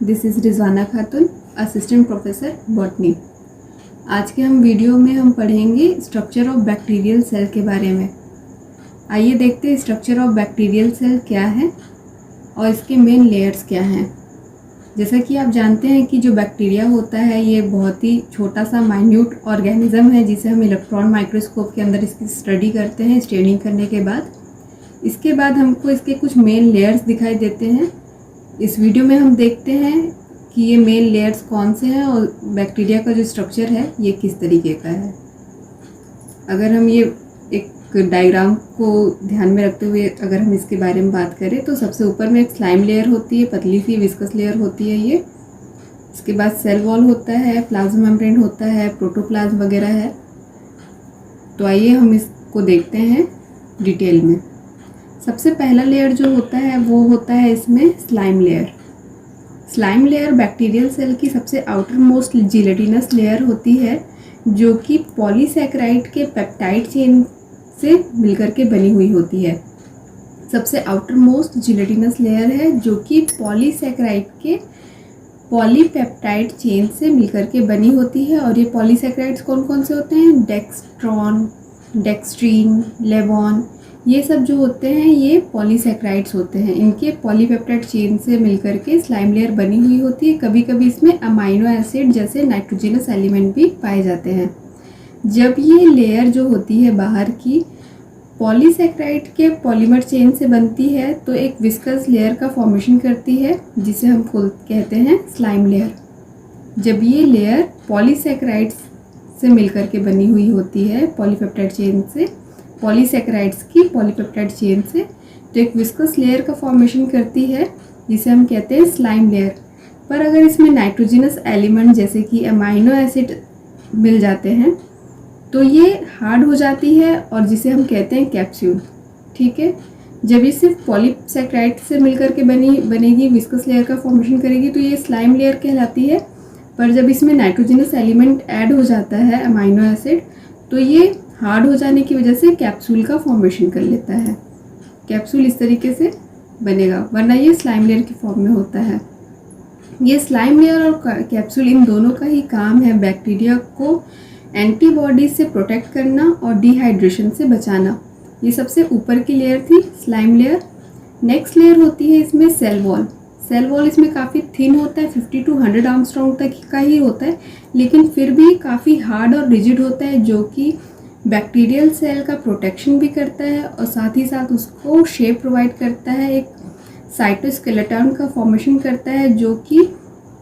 This is Rizwana Khatoon, assistant professor botany. आज के video में हम पढ़ेंगे स्ट्रक्चर ऑफ बैक्टीरियल सेल के बारे में। आइए देखते हैं स्ट्रक्चर ऑफ बैक्टीरियल सेल क्या है और इसके मेन लेयर्स क्या हैं। जैसा कि आप जानते हैं कि जो बैक्टीरिया होता है ये बहुत ही छोटा सा माइन्यूट ऑर्गेनिज्म है जिसे हम इलेक्ट्रॉन माइक्रोस्कोप के अंदर इसकी स्टडी करते हैं। स्टेनिंग करने के बाद इसके बाद हमको इसके कुछ मेन लेयर्स दिखाई देते हैं। इस वीडियो में हम देखते हैं कि ये मेन लेयर्स कौन से हैं और बैक्टीरिया का जो स्ट्रक्चर है ये किस तरीके का है। अगर हम ये एक डायग्राम को ध्यान में रखते हुए अगर हम इसके बारे में बात करें तो सबसे ऊपर में एक स्लाइम लेयर होती है, पतली सी विस्कस लेयर होती है ये। इसके बाद सेल वॉल होता है, प्लाज्मा मेम्ब्रेन होता है, प्रोटोप्लाज्म वगैरह है। तो आइए हम इसको देखते हैं डिटेल में। सबसे पहला लेयर जो होता है वो होता है इसमें slime layer. Slime layer bacterial cell की सबसे आउटर मोस्ट जिलेटिनस लेयर होती है जो कि पॉलीसैकेराइड के पेप्टाइड चेन से मिलकर के बनी हुई होती है। सबसे आउटर मोस्ट जिलेटिनस लेयर है जो कि पॉलीसैकेराइड के पॉलीपेप्टाइड चेन से मिलकर के बनी होती है। और ये पॉलीसैकेराइड्स कौन कौन से होते हैं? डेक्स्ट्रॉन, डेक्स्ट्रीन, लेवॉन, ये सब जो होते हैं ये पॉलीसैकेराइड्स होते हैं। इनके पॉलीपेप्टाइड चेन से मिलकर के स्लाइम लेयर बनी हुई होती है। कभी कभी इसमें अमाइनो एसिड जैसे नाइट्रोजनस एलिमेंट भी पाए जाते हैं। जब ये लेयर जो होती है बाहर की पॉलीसैकेराइड के पॉलीमर चेन से बनती है तो एक विस्कस लेयर का फॉर्मेशन करती है जिसे हम कहते हैं स्लाइम लेयर। जब ये लेयर पॉलीसैकेराइड्स से मिलकर के बनी हुई होती है पॉलीपेप्टाइड चेन से, पॉलीसैकेराइड्स की पॉलीपेप्टाइड चेन से, तो एक विस्कस लेयर का फॉर्मेशन करती है जिसे हम कहते हैं स्लाइम लेयर। पर अगर इसमें नाइट्रोजनस एलिमेंट जैसे कि अमाइनो एसिड मिल जाते हैं तो ये हार्ड हो जाती है और जिसे हम कहते हैं कैप्सूल। ठीक है, जब ये सिर्फ पॉलीसैकेराइड से मिलकर के बनेगी, विस्कस लेयर का फॉर्मेशन करेगी तो ये स्लाइम लेयर कहलाती है। पर जब इसमें नाइट्रोजनस एलिमेंट ऐड हो जाता है अमाइनो एसिड तो ये हार्ड हो जाने की वजह से कैप्सूल का फॉर्मेशन कर लेता है। कैप्सूल इस तरीके से बनेगा, वरना ये स्लाइम लेयर की फॉर्म में होता है। ये स्लाइम लेयर और कैप्सूल इन दोनों का ही काम है बैक्टीरिया को एंटीबॉडी से प्रोटेक्ट करना और डिहाइड्रेशन से बचाना। ये सबसे ऊपर की लेयर थी स्लाइम लेयर। नेक्स्ट लेयर होती है इसमें सेल वॉल। सेल वॉल इसमें काफ़ी थिन होता है, 50 to 100 आर्मस्ट्रॉन्ग तक का ही होता है, लेकिन फिर भी काफ़ी हार्ड और रिजिड होता है जो कि बैक्टीरियल सेल का प्रोटेक्शन भी करता है और साथ ही साथ उसको शेप प्रोवाइड करता है। एक साइटोस्केलेटन का फॉर्मेशन करता है जो कि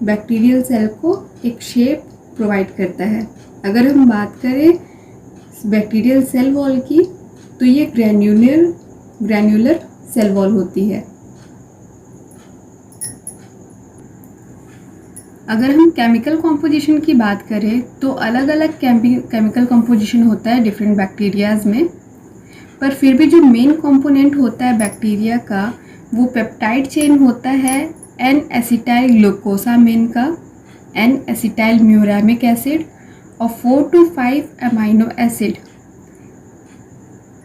बैक्टीरियल सेल को एक शेप प्रोवाइड करता है। अगर हम बात करें बैक्टीरियल सेल वॉल की तो ये ग्रैन्युलर सेल वॉल होती है। अगर हम केमिकल कॉम्पोजिशन की बात करें तो अलग अलग केमिकल कॉम्पोजिशन होता है डिफरेंट बैक्टीरियाज में, पर फिर भी जो मेन कंपोनेंट होता है बैक्टीरिया का वो पेप्टाइड चेन होता है एन एसिटाइल ग्लूकोसामिन का, एन एसिटाइल म्यूरामिक एसिड और 4 to 5 अमाइनो एसिड।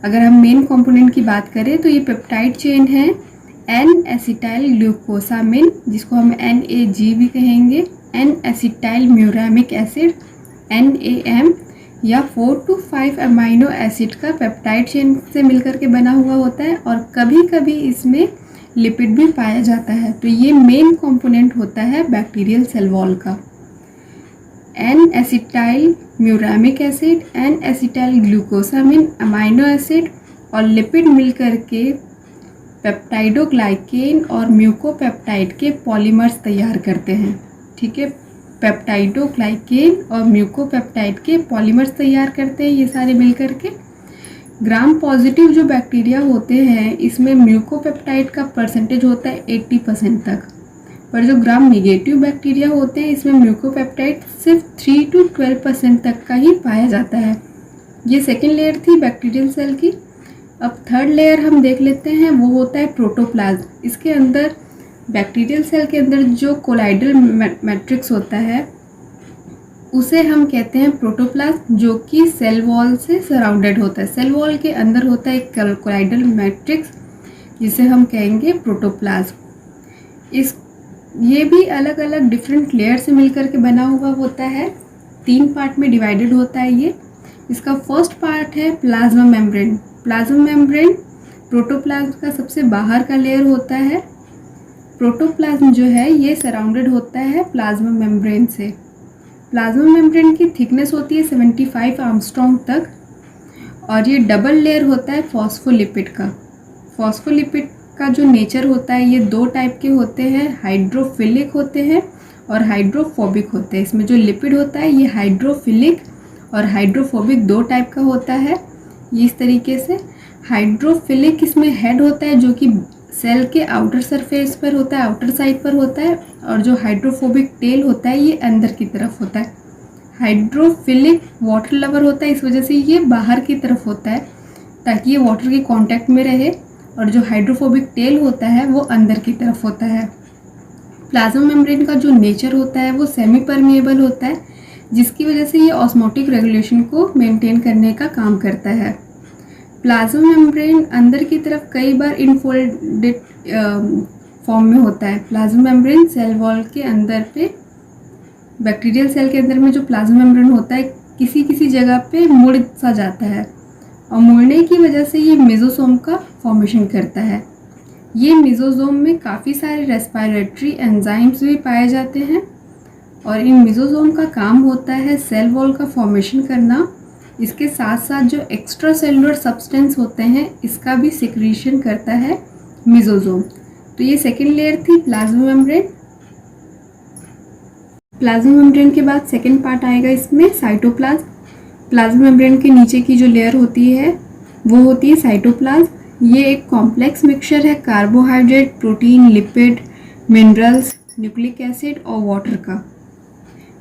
अगर हम मेन कंपोनेंट की बात करें तो ये पेप्टाइड चेन है एन एसिटाइल ग्लूकोसामिन, जिसको हम NAG भी कहेंगे, N acetyl muramic acid NAM, या 4 to 5 अमाइनो एसिड का पेप्टाइड चेन से मिलकर के बना हुआ होता है। और कभी कभी इसमें लिपिड भी पाया जाता है। तो ये मेन कंपोनेंट होता है बैक्टीरियल सेल वॉल का। N acetyl muramic acid, N acetyl glucosamine, amino acid और लिपिड मिलकर के पेप्टाइडोग्लाइकेन और म्यूकोपेप्टाइड के पॉलीमर्स तैयार करते हैं। ठीक है, पेप्टाइडोग्लाइकेन और म्यूकोपेप्टाइड के पॉलीमर्स तैयार करते हैं ये सारे मिलकर के। ग्राम पॉजिटिव जो बैक्टीरिया होते हैं इसमें म्यूकोपेप्टाइड का परसेंटेज होता है 80% तक, पर जो ग्राम निगेटिव बैक्टीरिया होते हैं इसमें म्यूकोपेप्टाइड सिर्फ 3 to 12% तक का ही पाया जाता है। ये सेकेंड लेयर थी बैक्टीरियल सेल की। अब थर्ड लेयर हम देख लेते हैं, वो होता है प्रोटोप्लाज्म। इसके अंदर बैक्टीरियल सेल के अंदर जो कोलाइडल मैट्रिक्स होता है उसे हम कहते हैं प्रोटोप्लाज्म, जो कि सेल वॉल से सराउंडेड होता है। सेल वॉल के अंदर होता है एक कोलाइडल मैट्रिक्स जिसे हम कहेंगे प्रोटोप्लाज्म। इस ये भी अलग अलग डिफरेंट लेयर से मिलकर के बना हुआ होता है। 3 पार्ट में डिवाइडेड होता है ये। इसका फर्स्ट पार्ट है plasma membrane. Plasma membrane protoplasm का सबसे बाहर का लेयर होता है। प्रोटोप्लाज्म जो है ये सराउंडेड होता है प्लाज्मा मेम्ब्रेन से। प्लाज्मा मेम्ब्रेन की थिकनेस होती है 75 आर्मस्ट्रॉन्ग तक और ये डबल लेयर होता है फॉस्फोलिपिड का। फॉस्फोलिपिड का जो नेचर होता है ये 2 टाइप के होते हैं, हाइड्रोफिलिक होते हैं और हाइड्रोफोबिक होते हैं। इसमें जो लिपिड होता है ये हाइड्रोफिलिक और हाइड्रोफोबिक 2 टाइप का होता है। ये इस तरीके से हाइड्रोफिलिक इसमें हेड होता है जो कि सेल के आउटर सरफेस पर होता है, आउटर साइड पर होता है, और जो हाइड्रोफोबिक टेल होता है ये अंदर की तरफ होता है। हाइड्रोफिलिक वाटर लवर होता है, इस वजह से ये बाहर की तरफ होता है ताकि ये वाटर के कांटेक्ट में रहे, और जो हाइड्रोफोबिक टेल होता है वो अंदर की तरफ होता है। प्लाज्मा मेम्ब्रेन का जो नेचर होता है वो सेमी परमिएबल होता है, जिसकी वजह से ये ऑस्मोटिक रेगुलेशन को मेंटेन करने का काम करता है। प्लाज्मा मेम्ब्रेन अंदर की तरफ कई बार इनफोल्डेड फॉर्म में होता है। प्लाज्मा मेम्ब्रेन सेल वॉल के अंदर पे, बैक्टीरियल सेल के अंदर में जो प्लाज्मा मेम्ब्रेन होता है किसी किसी जगह पे मुड़ सा जाता है, और मुड़ने की वजह से ये मेसोसोम का फॉर्मेशन करता है। ये मेसोसोम में काफ़ी सारे रेस्पिरेटरी एंजाइम्स भी पाए जाते हैं, और इन मेसोसोम का काम होता है सेल वॉल का फॉर्मेशन करना। इसके साथ साथ जो एक्स्ट्रा सेलुलर सब्सटेंस होते हैं इसका भी सिक्रीशन करता है मेसोसोम। तो ये सेकेंड लेयर थी प्लाज्मा मेम्ब्रेन। प्लाज्मा मेम्ब्रेन के बाद सेकेंड पार्ट आएगा इसमें साइटोप्लाज्म। प्लाज्मा मेम्ब्रेन के नीचे की जो लेयर होती है वो होती है साइटोप्लाज्म। ये एक कॉम्प्लेक्स मिक्सचर है carbohydrate, protein, lipid, minerals, nucleic acid और वाटर का।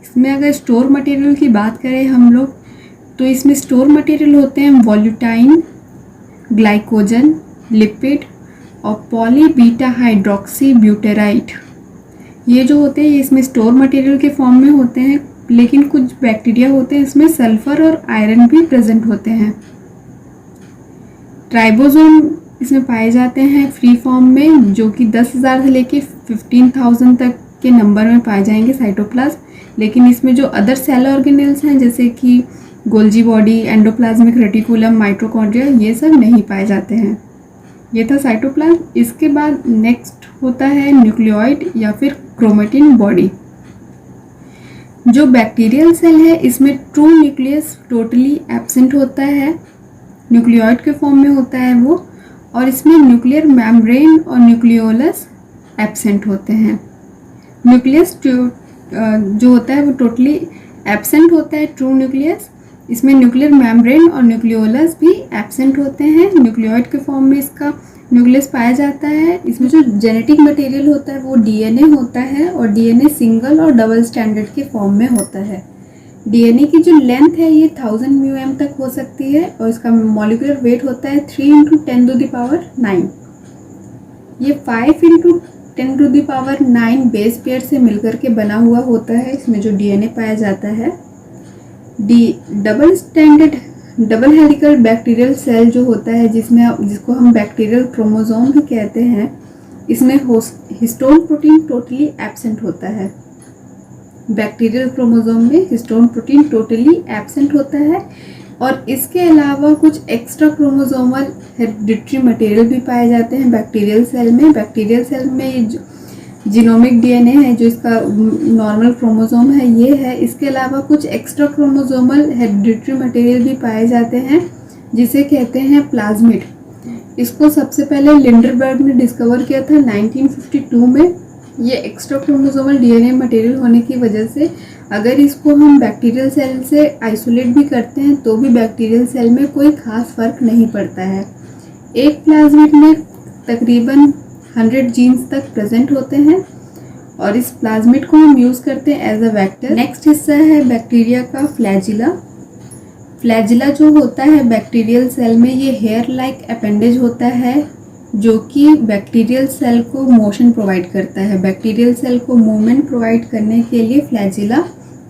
इसमें अगर स्टोर मटेरियल की बात करें हम लोग तो इसमें स्टोर मटेरियल होते हैं वॉल्यूटाइन, ग्लाइकोजन, लिपिड और पॉली बीटा हाइड्रोक्सी ब्यूटेराइट। ये जो होते हैं ये इसमें स्टोर मटेरियल के फॉर्म में होते हैं, लेकिन कुछ बैक्टीरिया होते हैं इसमें सल्फर और आयरन भी प्रेजेंट होते हैं। राइबोसोम इसमें पाए जाते हैं फ्री फॉर्म में, जो कि 10,000 से लेके 15,000 तक के नंबर में पाए जाएंगे साइटोप्लाज्म। लेकिन इसमें जो अदर सेल ऑर्गेनेल्स हैं जैसे कि Golgi body, endoplasmic reticulum, mitochondria, ये सब नहीं पाए जाते हैं। ये था साइटोप्लाज्म। इसके बाद नेक्स्ट होता है न्यूक्लियोइड या फिर क्रोमेटिन बॉडी। जो बैक्टीरियल सेल है इसमें ट्रू न्यूक्लियस टोटली एब्सेंट होता है, न्यूक्लियोइड के फॉर्म में होता है वो, और इसमें न्यूक्लियर मेम्ब्रेन और न्यूक्लियोलस एब्सेंट होते हैं। न्यूक्लियस जो होता है वो टोटली एब्सेंट होता है, ट्रू न्यूक्लियस। इसमें न्यूक्लियर मेम्ब्रेन और न्यूक्लियोलस भी एब्सेंट होते हैं। न्यूक्लियोइड के फॉर्म में इसका न्यूक्लियस पाया जाता है। इसमें जो जेनेटिक मटेरियल होता है वो डीएनए होता है, और डीएनए सिंगल और डबल स्टैंडर्ड के फॉर्म में होता है। डीएनए की जो लेंथ है ये 1000 μm तक हो सकती है, और इसका मॉलिक्यूलर वेट होता है 3 × 10⁹। ये 5 × 10⁹ बेस पेयर से मिलकर के बना हुआ होता है इसमें जो डीएनए पाया जाता है। डबल हेलिकल बैक्टीरियल सेल जो होता है जिसको हम बैक्टीरियल क्रोमोसोम भी कहते हैं, इसमें हिस्टोन प्रोटीन टोटली एब्सेंट होता है। बैक्टीरियल क्रोमोसोम में हिस्टोन प्रोटीन टोटली एब्सेंट होता है, और इसके अलावा कुछ एक्स्ट्रा क्रोमोसोमल हेरिडिटरी मटेरियल भी पाए जाते हैं बैक्टीरियल सेल में। बैक्टीरियल सेल में जीनोमिक डीएनए है जो इसका नॉर्मल क्रोमोसोम है ये है। इसके अलावा कुछ एक्स्ट्रा क्रोमोसोमल हेरिडिटरी मटेरियल भी पाए जाते हैं जिसे कहते हैं प्लाज्मिड। इसको सबसे पहले लिंडरबर्ग ने डिस्कवर किया था 1952 में। ये एक्स्ट्रा क्रोमोसोमल डीएनए मटेरियल होने की वजह से अगर इसको हम बैक्टीरियल सेल से आइसोलेट भी करते हैं तो भी बैक्टीरियल सेल में कोई खास फर्क नहीं पड़ता है। एक प्लाज्मिड में तकरीबन 100 जीन्स तक प्रेजेंट होते हैं, और इस प्लाज्मिड को हम यूज़ करते हैं एज अ वेक्टर। नेक्स्ट हिस्सा है बैक्टीरिया का फ्लैजिला। फ्लैजिला जो होता है बैक्टीरियल सेल में ये हेयर लाइक अपेंडेज होता है जो कि बैक्टीरियल सेल को मोशन प्रोवाइड करता है। बैक्टीरियल सेल को मूवमेंट प्रोवाइड करने के लिए फ्लैजिला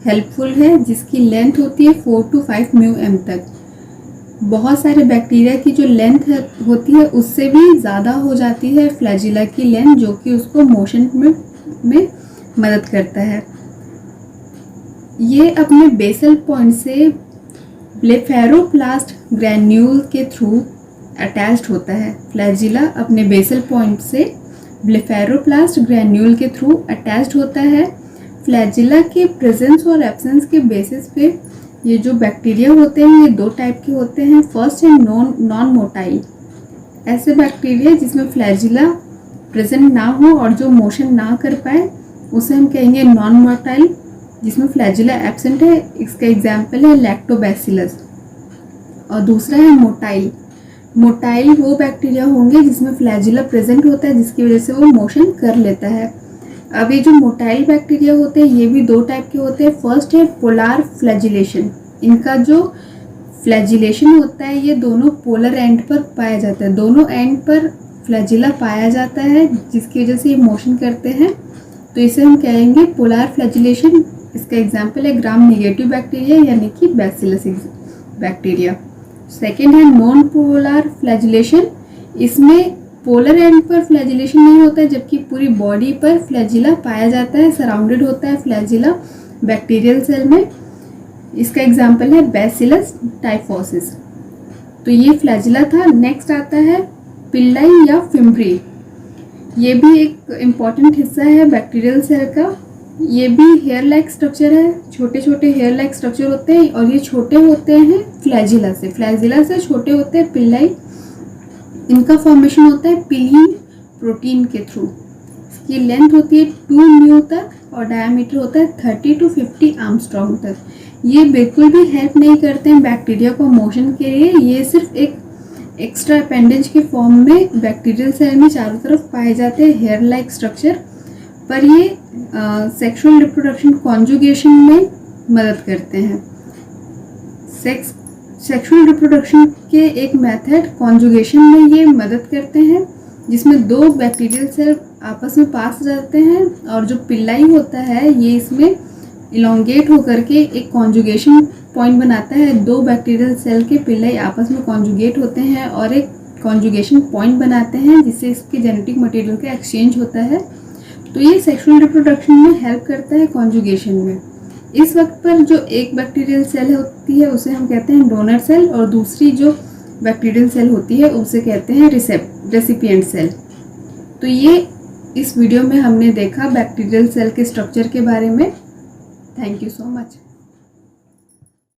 हेल्पफुल है, जिसकी लेंथ होती है 4 to 5 μm तक। बहुत सारे बैक्टीरिया की जो लेंथ होती है उससे भी ज़्यादा हो जाती है फ्लैजिला की लेंथ, जो कि उसको मोशन में में मदद करता है। ये अपने बेसल पॉइंट से ब्लेफेरोप्लास्ट ग्रैन्यूल के थ्रू अटैच्ड होता है। फ्लैजिला अपने बेसल पॉइंट से ब्लेफेरोप्लास्ट ग्रैन्यूल के थ्रू अटैच्ड होता है। फ्लैजिला के प्रेजेंस और एब्सेंस के बेसिस पे ये जो बैक्टीरिया होते हैं ये दो टाइप के होते हैं। फर्स्ट है नॉन मोटाइल, ऐसे बैक्टीरिया जिसमें फ्लैजिला प्रेजेंट ना हो और जो मोशन ना कर पाए उसे हम कहेंगे नॉन मोटाइल, जिसमें फ्लैजिला एब्सेंट है। इसका एग्जाम्पल है लैक्टोबैसिलस। और दूसरा है मोटाइल। मोटाइल वो बैक्टीरिया होंगे जिसमें फ्लैजिला प्रेजेंट होता है, जिसकी वजह से वो मोशन कर लेता है। अब ये जो मोटाइल बैक्टीरिया होते हैं ये भी दो टाइप के होते हैं। फर्स्ट है पोलार फ्लैजिलेशन। इनका जो फ्लैजिलेशन होता है ये दोनों पोलर एंड पर पाया जाता है, दोनों एंड पर फ्लैजिला पाया जाता है, जिसकी वजह से ये मोशन करते हैं। तो इसे हम कहेंगे पोलार फ्लैजिलेशन। इसका एग्जाम्पल है ग्राम नेगेटिव बैक्टीरिया यानी कि बैसिलस बैक्टीरिया। सेकेंड है नॉन पोलर फ्लैजिलेशन। इसमें पोलर एंड पर फ्लैजिलेशन नहीं होता है, जबकि पूरी बॉडी पर फ्लैजिला पाया जाता है, सराउंडेड होता है फ्लैजिला बैक्टीरियल सेल में। इसका एग्जाम्पल है बैसिलस टाइफोसिस। तो ये फ्लैजिला था। नेक्स्ट आता है पिल्लाई या फिम्ब्री। ये भी एक इम्पॉर्टेंट हिस्सा है बैक्टीरियल सेल का। ये भी हेयर लाइक स्ट्रक्चर है, छोटे छोटे हेयर लाइक स्ट्रक्चर होते हैं और ये छोटे होते हैं फ्लैजिला से। फ्लैजिला से छोटे होते हैं पिल्लाई। इनका फॉर्मेशन होता है पिलियन प्रोटीन के थ्रू। इसकी लेंथ होती है 2 म्यू तक और डायमीटर होता है 30 to 50 आर्मस्ट्रॉन्ग तक। ये बिल्कुल भी हेल्प नहीं करते हैं बैक्टीरिया को मोशन के लिए। ये सिर्फ एक एक्स्ट्रा अपेंडेज के फॉर्म में बैक्टीरियल सेल में चारों तरफ पाए जाते हैं हेयर लाइक स्ट्रक्चर, पर ये सेक्सुअल रिप्रोडक्शन कॉन्जुगेशन में मदद करते हैं। सेक्सुअल रिप्रोडक्शन के एक मेथड कॉन्जुगेशन में ये मदद करते हैं, जिसमें दो बैक्टीरियल सेल आपस में पास जाते हैं और जो पिल्लाई होता है ये इसमें इलोंगेट होकर के एक कॉन्जुगेशन पॉइंट बनाता है। दो बैक्टीरियल सेल के पिल्लाई आपस में कॉन्जुगेट होते हैं और एक कॉन्जुगेशन पॉइंट बनाते हैं, जिससे इसके जेनेटिक मटेरियल का एक्सचेंज होता है। तो ये सेक्सुअल रिप्रोडक्शन में हेल्प करता है कॉन्जुगेशन में। इस वक्त पर जो एक बैक्टीरियल सेल होती है उसे हम कहते हैं डोनर सेल और दूसरी जो बैक्टीरियल सेल होती है उसे कहते हैं रेसिपिएंट सेल। तो ये इस वीडियो में हमने देखा बैक्टीरियल सेल के स्ट्रक्चर के बारे में। Thank you so much.